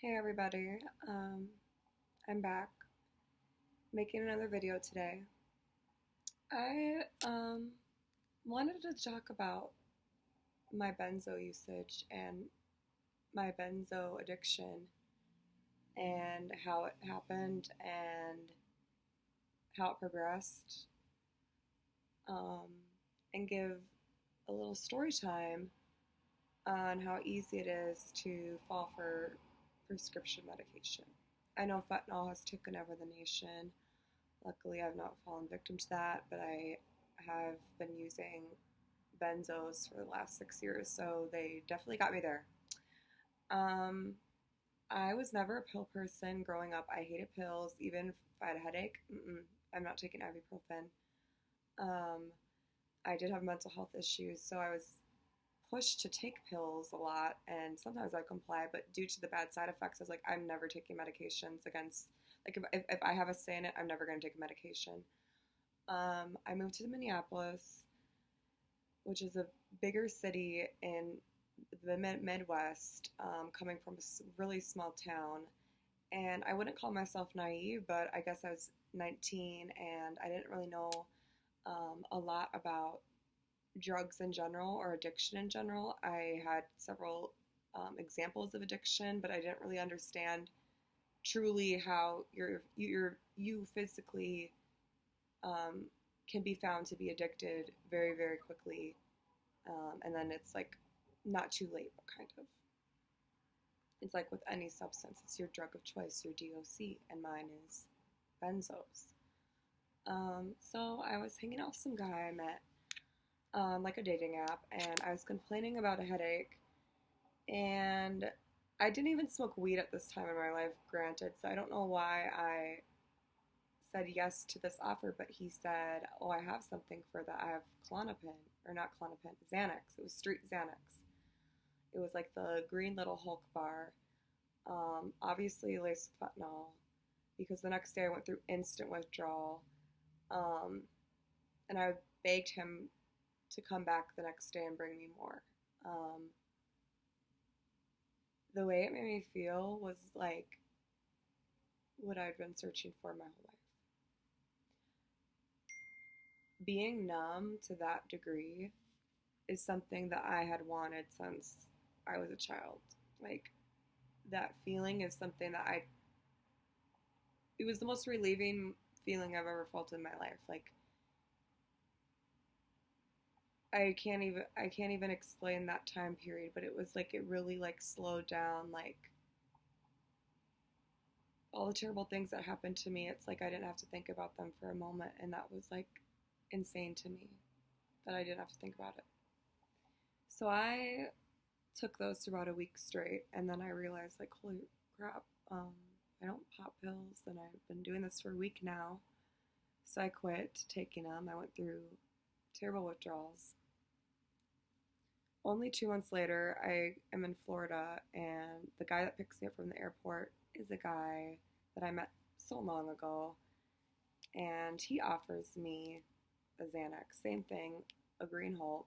Hey everybody, I'm back making another video today. I wanted to talk about my benzo usage and my benzo addiction and how it happened and how it progressed, um, and give a little story time on how easy it is to fall for prescription medication. I know fentanyl has taken over the nation. Luckily, I've not fallen victim to that, but I have been using benzos for the last 6 years, so they definitely got me there. Um, I was never a pill person growing up. I hated pills, even if I had a headache. I'm not taking ibuprofen. Um, I did have mental health issues, so I was pushed to take pills a lot, and sometimes I comply, but due to the bad side effects, I was like, I'm never taking medications against, like, if I have a say in it, I'm never going to take a medication. I moved to Minneapolis, which is a bigger city in the Midwest, coming from a really small town. And I wouldn't call myself naive, but I guess I was 19 and I didn't really know a lot about drugs in general or addiction in general. I had several examples of addiction, but I didn't really understand truly how you physically um, can be found to be addicted very, very quickly, and then it's like not too late, but kind of. It's like with any substance, it's your drug of choice, your DOC, and mine is benzos. So I was hanging out with some guy I met on like a dating app, and I was complaining about a headache, and I didn't even smoke weed at this time in my life, granted, so I don't know why I said yes to this offer, but he said, "Oh, I have something for that. I have Klonopin, or not Klonopin, Xanax. It was street Xanax. It was like the green little Hulk bar, obviously laced with fentanyl, because the next day I went through instant withdrawal, um, and I begged him to come back the next day and bring me more. The way it made me feel was like what I'd been searching for my whole life. Being numb to that degree is something that I had wanted since I was a child. Like, that feeling is something that it was the most relieving feeling I've ever felt in my life. Like, I can't even explain that time period, but it was like it really like slowed down like all the terrible things that happened to me. It's like I didn't have to think about them for a moment, and that was like insane to me that I didn't have to think about it. So I took those for about a week straight, and then I realized, like, holy crap, I don't pop pills, and I've been doing this for a week now. So I quit taking them. I went through terrible withdrawals. Only 2 months later, I am in Florida, and the guy that picks me up from the airport is a guy that I met so long ago, and he offers me a Xanax, same thing, a Green Hulk,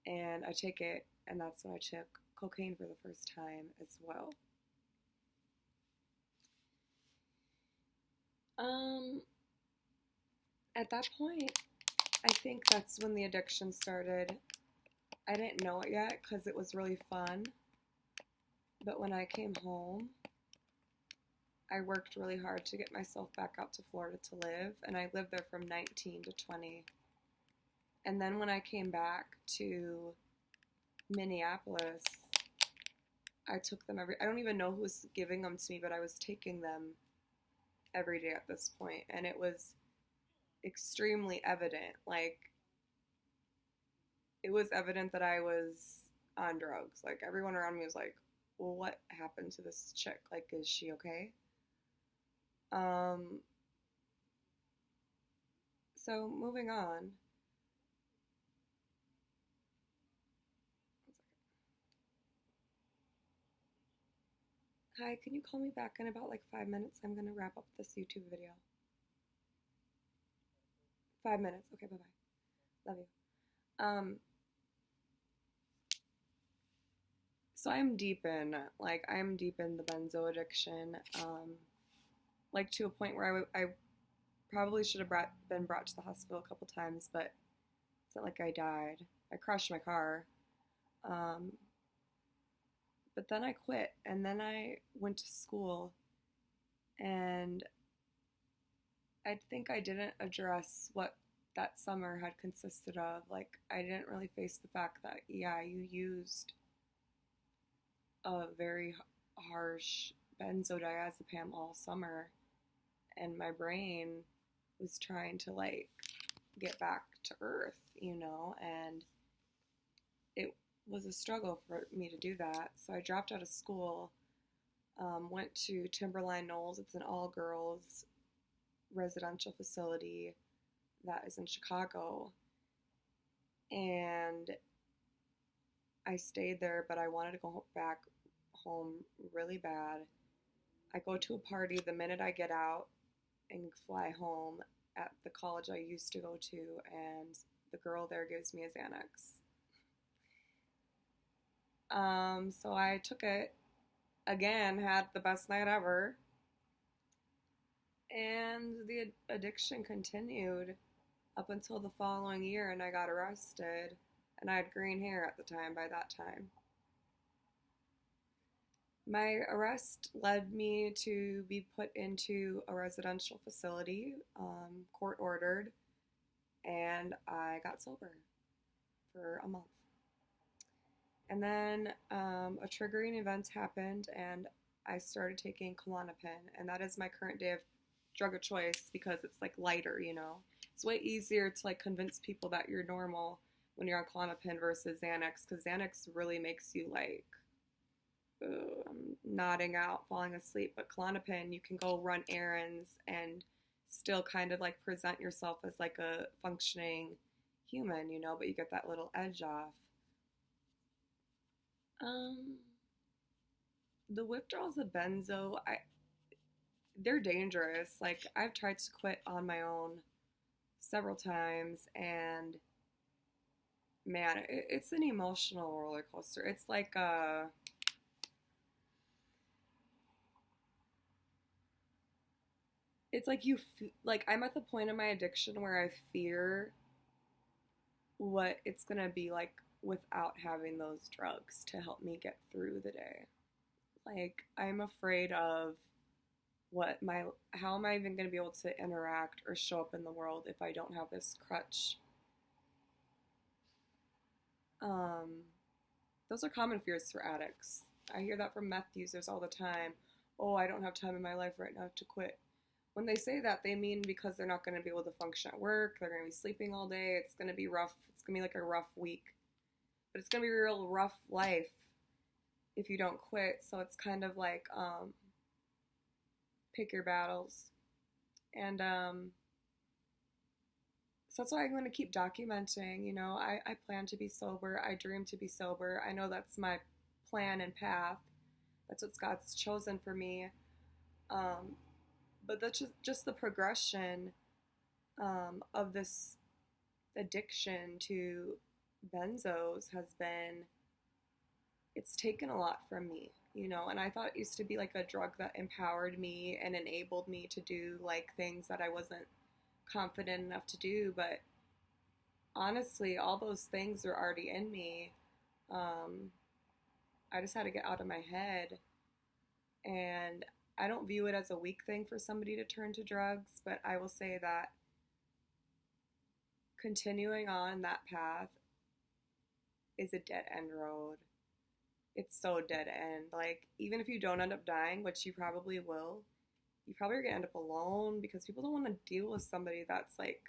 and I take it, and that's when I took cocaine for the first time as well. Um, at that point, I think that's when the addiction started. I didn't know it yet because it was really fun, but when I came home, I worked really hard to get myself back out to Florida to live, and I lived there from 19 to 20. And then when I came back to Minneapolis, I took them I don't even know who was giving them to me, but I was taking them every day at this point, and it was extremely evident. Like, it was evident that I was on drugs. Like, everyone around me was like, well, what happened to this chick? Like, is she okay? Um, so moving on. Hi, can you call me back in about like 5 minutes? I'm gonna wrap up this YouTube video. 5 minutes. Okay, bye bye. Love you. Um, So I'm deep in the benzo addiction, like to a point where I probably should have been brought to the hospital a couple times, but it's not like I died. I crashed my car. Um, but then I quit, and then I went to school, and I think I didn't address what that summer had consisted of. Like, I didn't really face the fact that, yeah, you used a very harsh benzodiazepam all summer, and my brain was trying to, like, get back to earth, and it was a struggle for me to do that. So I dropped out of school, went to Timberline Knolls. It's an all-girls residential facility that is in Chicago, and I stayed there, but I wanted to go back home really bad. I go to a party the minute I get out and fly home at the college I used to go to, and the girl there gives me a Xanax. So I took it again, had the best night ever, and the addiction continued up until the following year, and I got arrested, and I had green hair at the time by that time. My arrest led me to be put into a residential facility, court ordered, and I got sober for a month. And then a triggering event happened, and I started taking Klonopin, and that is my current day of drug of choice because it's like lighter, It's way easier to like convince people that you're normal when you're on Klonopin versus Xanax, because Xanax really makes you like nodding out, falling asleep. But Klonopin, you can go run errands and still kind of like present yourself as like a functioning human, but you get that little edge off. The withdrawals of benzo, they're dangerous. Like, I've tried to quit on my own several times, and man, it's an emotional roller coaster. It's like it's like like I'm at the point in my addiction where I fear what it's gonna be like without having those drugs to help me get through the day. Like, I'm afraid of how am I even going to be able to interact or show up in the world if I don't have this crutch? Those are common fears for addicts. I hear that from meth users all the time. Oh, I don't have time in my life right now to quit. When they say that, they mean because they're not going to be able to function at work, they're going to be sleeping all day, it's going to be rough, it's going to be like a rough week. But it's going to be a real rough life if you don't quit, so it's kind of like, pick your battles. And so that's why I'm going to keep documenting. I plan to be sober. I dream to be sober. I know that's my plan and path. That's what God's chosen for me. But that's just the progression of this addiction to benzos it's taken a lot from me. And I thought it used to be like a drug that empowered me and enabled me to do like things that I wasn't confident enough to do, but honestly, all those things are already in me. I just had to get out of my head, and I don't view it as a weak thing for somebody to turn to drugs, but I will say that continuing on that path is a dead end road. It's so dead end. Like, even if you don't end up dying, which you probably will, you probably are going to end up alone because people don't want to deal with somebody that's, like,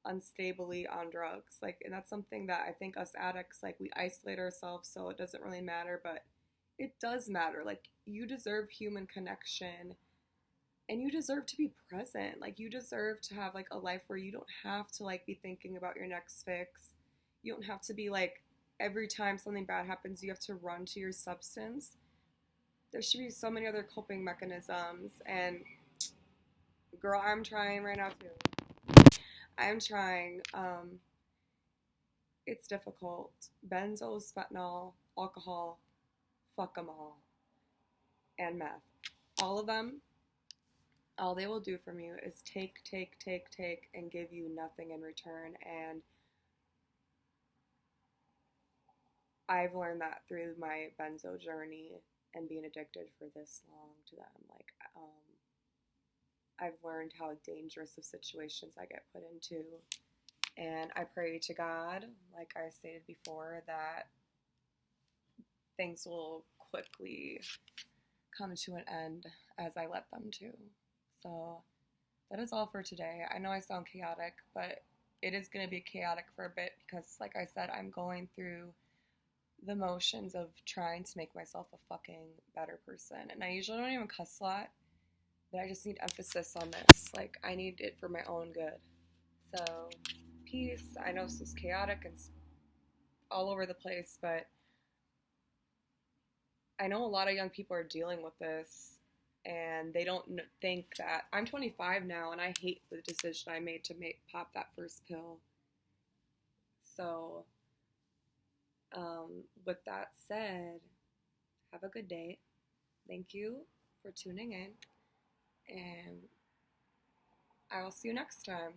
unstably on drugs. Like, and that's something that I think us addicts, like, we isolate ourselves so it doesn't really matter, but it does matter. Like, you deserve human connection, and you deserve to be present. Like, you deserve to have, like, a life where you don't have to, like, be thinking about your next fix. You don't have to be, like, every time something bad happens, you have to run to your substance. There should be so many other coping mechanisms, and girl, I'm trying right now too. I'm trying. It's difficult. Benzos, fentanyl, alcohol, fuck them all. And meth. All of them, all they will do from you is take, take, take, take, and give you nothing in return. And I've learned that through my benzo journey and being addicted for this long to them. Like, I've learned how dangerous of situations I get put into. And I pray to God, like I stated before, that things will quickly come to an end as I let them to. So that is all for today. I know I sound chaotic, but it is going to be chaotic for a bit because, like I said, I'm going through the motions of trying to make myself a fucking better person. And I usually don't even cuss a lot, but I just need emphasis on this. Like, I need it for my own good. So, peace. I know this is chaotic and all over the place, but I know a lot of young people are dealing with this, and they don't think that I'm 25 now, and I hate the decision I made to pop that first pill. So, with that said, have a good day. Thank you for tuning in, and I will see you next time.